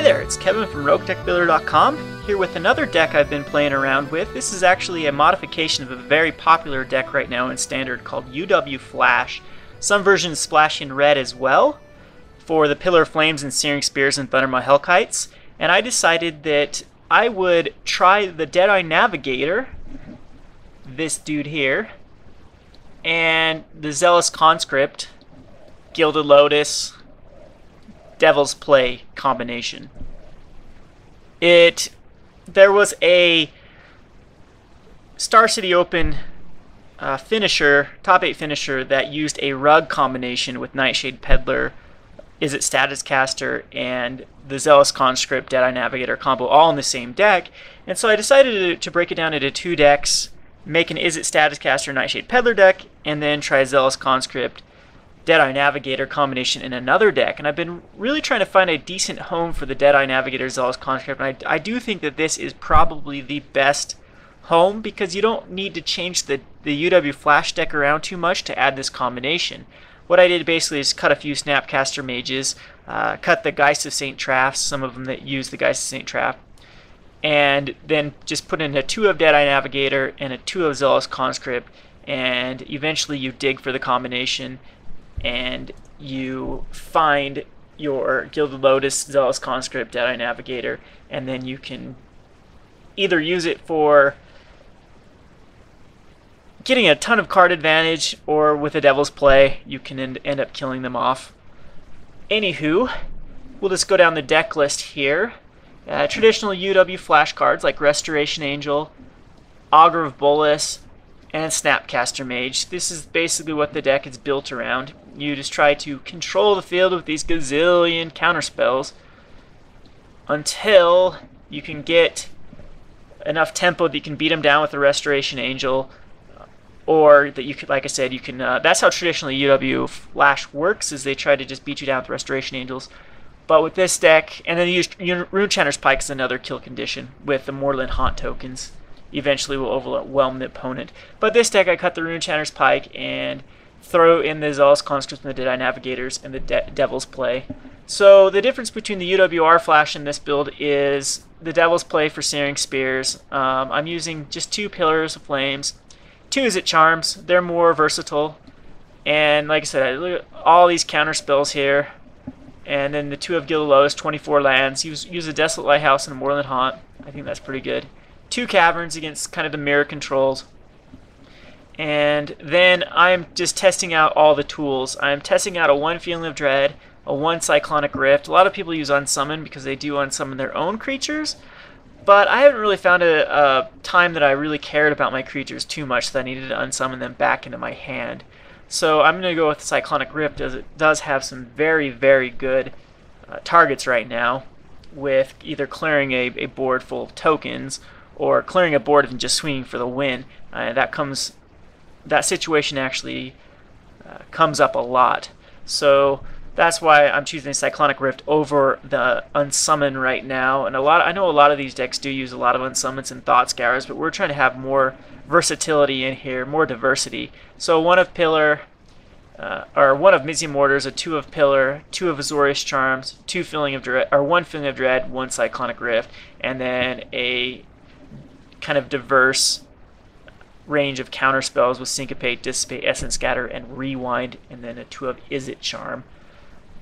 Hi there, it's Kevin from RogueDeckBuilder.com, here with another deck I've been playing around with. This is actually a modification of a very popular deck right now in Standard called UWR Flash. Some versions splash in red as well for the Pillar of Flames and Searing Spears and Thundermaw Hellkites. And I decided that I would try the Deadeye Navigator, this dude here, and the Zealous Conscript, Gilded Lotus, Devil's Play combination. There was a Star City Open finisher, top 8 finisher, that used a rug combination with Nightshade Peddler, Izzet Status Caster, and the Zealous Conscript Deadeye Navigator combo all in the same deck. And so I decided to break it down into 2 decks, make an Izzet Status Caster Nightshade Peddler deck, and then try Zealous Conscript Deadeye Navigator combination in another deck. And I've been really trying to find a decent home for the Deadeye Navigator Zealous Conscript, and I do think that this is probably the best home because you don't need to change the UW Flash deck around too much to add this combination. What I did basically is cut a few Snapcaster Mages, cut the Geist of St. Traff, some of them that use the Geist of St. Traff, and then just put in a 2 of Deadeye Navigator and a 2 of Zealous Conscript, and eventually you dig for the combination and you find your Gilded Lotus, Zealous Conscript, Deadeye Navigator, and then you can either use it for getting a ton of card advantage, or with a Devil's Play, you can end up killing them off. Anywho, we'll just go down the deck list here. Traditional UW Flash cards like Restoration Angel, Augur of Bolas, and Snapcaster Mage. This is basically what the deck is built around. You just try to control the field with these gazillion counterspells until you can get enough tempo that you can beat them down with the Restoration Angel, or that you could, like I said, you can. That's how traditionally UW Flash works, is they try to just beat you down with Restoration Angels. But with this deck, and then you use Runechanter's Pike as another kill condition with the Moorland Haunt tokens. Eventually will overwhelm the opponent. But this deck, I cut the Runechanter's Pike and throw in the Zealous Conscripts and the Deadeye Navigators and the Devil's Play. So the difference between the UWR Flash and this build is the Devil's Play for Searing Spears. I'm using just 2 Pillars of Flames, 2 Izzet Charms. They're more versatile. And like I said, look at all these counter spells here. And then the 2 of Gilded Lotus, 24 lands. Use a Desolate Lighthouse and a Moorland Haunt. I think that's pretty good. 2 Caverns against kind of the mirror controls. And then I'm just testing out all the tools. I'm testing out a 1 Feeling of Dread, a 1 Cyclonic Rift. A lot of people use Unsummon because they do unsummon their own creatures. But I haven't really found a time that I really cared about my creatures too much that I needed to unsummon them back into my hand. So I'm going to go with the Cyclonic Rift, as it does have some very, very good targets right now, with either clearing a board full of tokens or clearing a board and just swinging for the win. That situation actually comes up a lot. So that's why I'm choosing Cyclonic Rift over the Unsummon right now. And I know a lot of these decks do use a lot of Unsummons and Thought Scours, but we're trying to have more versatility in here, more diversity. So 1 of Pillar, or 1 of Mizzy Mortars, a 2 of Pillar, 2 of Azorius Charms, 2 Feeling of Dread, or 1 Feeling of Dread, 1 Cyclonic Rift, and then a kind of diverse range of counter spells with Syncopate, Dissipate, Essence Scatter, and Rewind, and then a 2 of Izzet Charm.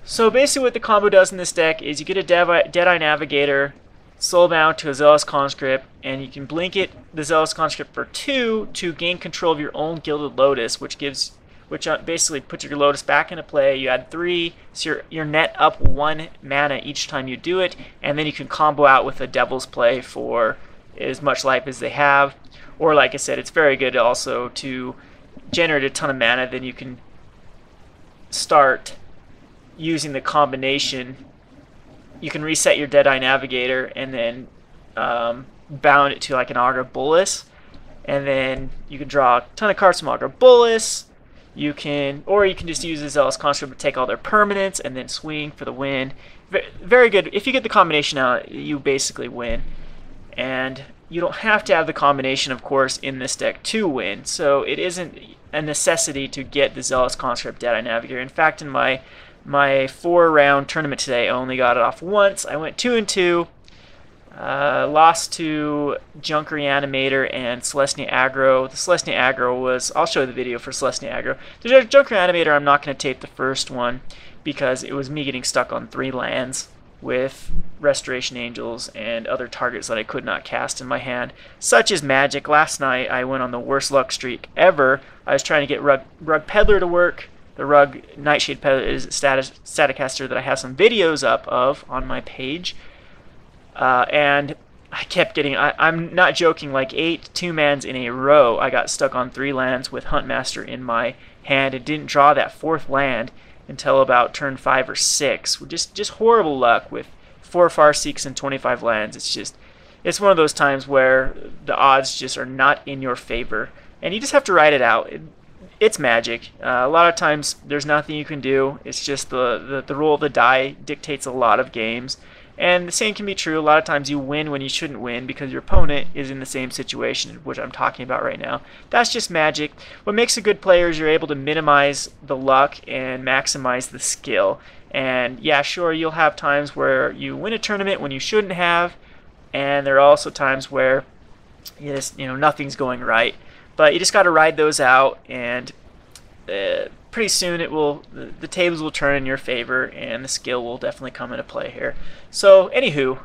So basically what the combo does in this deck is you get a Deadeye Navigator, Soulbound to a Zealous Conscript, and you can blink it, the Zealous Conscript, for 2 to gain control of your own Gilded Lotus, which basically puts your Lotus back into play. You add 3, so you're net up 1 mana each time you do it, and then you can combo out with a Devil's Play for as much life as they have. Or like I said, it's very good also to generate a ton of mana. Then you can start using the combination. You can reset your Deadeye Navigator and then bound it to like an Augur of Bolas, and then you can draw a ton of cards from Augur of Bolas. You can just use the Zealous Conscript to take all their permanents and then swing for the win. Very good. If you get the combination out, you basically win. And you don't have to have the combination, of course, in this deck to win. So it isn't a necessity to get the Zealous Conscript Deadeye Navigator. In fact, in my my 4-round tournament today. I only got it off once. I went 2-2. Lost to Junk Reanimator and Celestia Aggro. The Celestia Aggro was, I'll show you the video for Celestia Aggro. The Junk Reanimator, I'm not going to tape the first one because it was me getting stuck on 3 lands with Restoration Angels and other targets that I could not cast in my hand, such as Magic. Last night I went on the worst luck streak ever. I was trying to get Rug Peddler to work. The Rug Nightshade Peddler is a Staticaster that I have some videos up of on my page. And I kept getting, I'm not joking, like 8 2-mans in a row. I got stuck on 3 lands with Huntmaster in my hand and didn't draw that 4th land until about turn 5 or 6. Just horrible luck with 4 Farseeks and 25 lands. It's one of those times where the odds just are not in your favor, and you just have to ride it out. It's Magic. A lot of times there's nothing you can do. It's just the roll of the die dictates a lot of games. And the same can be true. A lot of times you win when you shouldn't win because your opponent is in the same situation, which I'm talking about right now. That's just Magic. What makes a good player is you're able to minimize the luck and maximize the skill. And yeah, sure, you'll have times where you win a tournament when you shouldn't have, and there are also times where nothing's going right. But you just got to ride those out, and pretty soon the tables will turn in your favor, and the skill will definitely come into play here. So, anywho,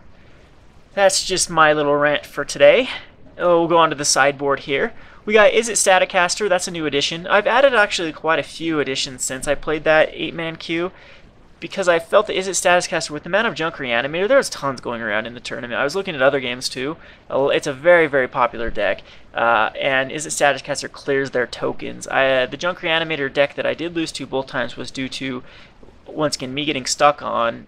that's just my little rant for today. We'll go on to the sideboard here. We got Is It Staticaster? That's a new addition. I've added actually quite a few additions since I played that 8-man queue, because I felt that Is It Staticaster, with the amount of Junk Reanimator, there was tons going around in the tournament. I was looking at other games too. It's a very, very popular deck, and Is It Staticaster clears their tokens. The Junk Reanimator deck that I did lose to both times was due to, once again, me getting stuck on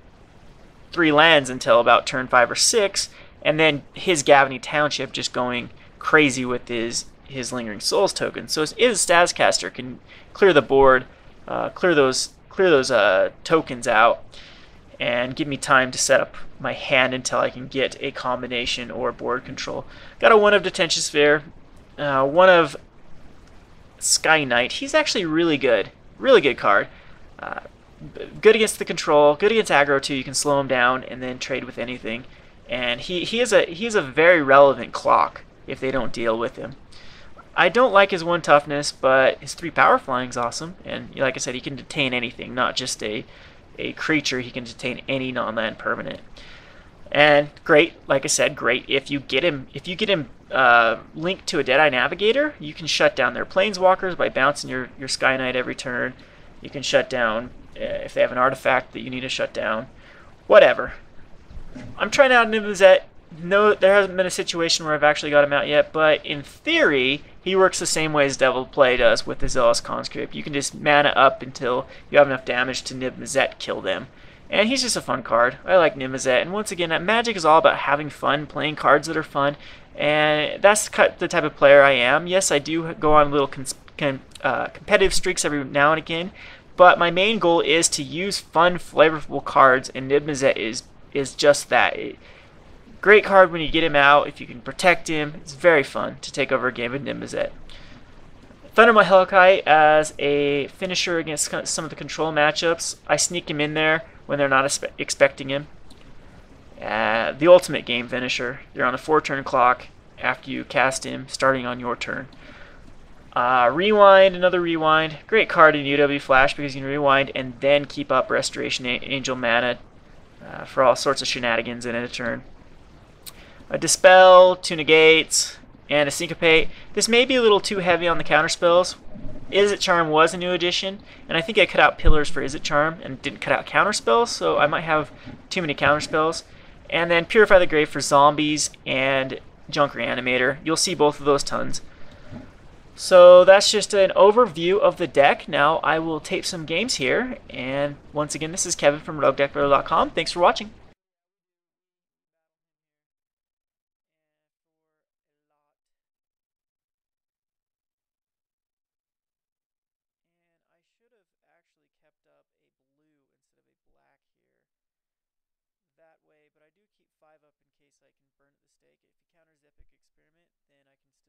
3 lands until about turn 5 or 6, and then his Gavany Township just going crazy with his Lingering Souls token. So Is It Staticaster can clear the board, clear those tokens out, and give me time to set up my hand until I can get a combination or board control. Got a 1 of Detention Sphere, 1 of Sky Knight. He's actually really good card. Good against the control, good against aggro too. You can slow him down and then trade with anything. And he is a very relevant clock if they don't deal with him. I don't like his 1 toughness, but his 3 power flying is awesome. And like I said, he can detain anything, not just a creature. He can detain any non-land permanent. And great, like I said, great if you get him linked to a Deadeye Navigator. You can shut down their planeswalkers by bouncing your Sky Knight every turn. You can shut down if they have an artifact that you need to shut down. Whatever. I'm trying out Niv-Mizzet. No, there hasn't been a situation where I've actually got him out yet, but in theory, he works the same way as Devil Play does with the Zealous Conscript. You can just mana up until you have enough damage to Niv-Mizzet kill them. And he's just a fun card. I like Niv-Mizzet. And once again, Magic is all about having fun, playing cards that are fun, and that's the type of player I am. Yes, I do go on little competitive streaks every now and again, but my main goal is to use fun, flavorful cards, and Niv-Mizzet is just that. Great card when you get him out. If you can protect him, it's very fun to take over a game with Niv-Mizzet. Thundermaw Hellkite as a finisher against some of the control matchups. I sneak him in there when they're not expecting him. The ultimate game finisher. You're on a 4-turn clock after you cast him, starting on your turn. Rewind, another Rewind. Great card in UWR Flash because you can rewind and then keep up Restoration Angel mana for all sorts of shenanigans in a turn. A Dispel, 2 Negates, and a Syncopate. This may be a little too heavy on the counterspells. Is It Charm was a new addition, and I think I cut out Pillars for Is It Charm and didn't cut out counterspells, so I might have too many counterspells. And then Purify the Grave for zombies and Junk Reanimator. You'll see both of those tons. So that's just an overview of the deck. Now I will tape some games here, and once again, this is Kevin from RogueDeckBuilder.com. Thanks for watching. That way, but I do keep 5 up in case I can burn at the stake. If he counters Epic Experiment, then I can still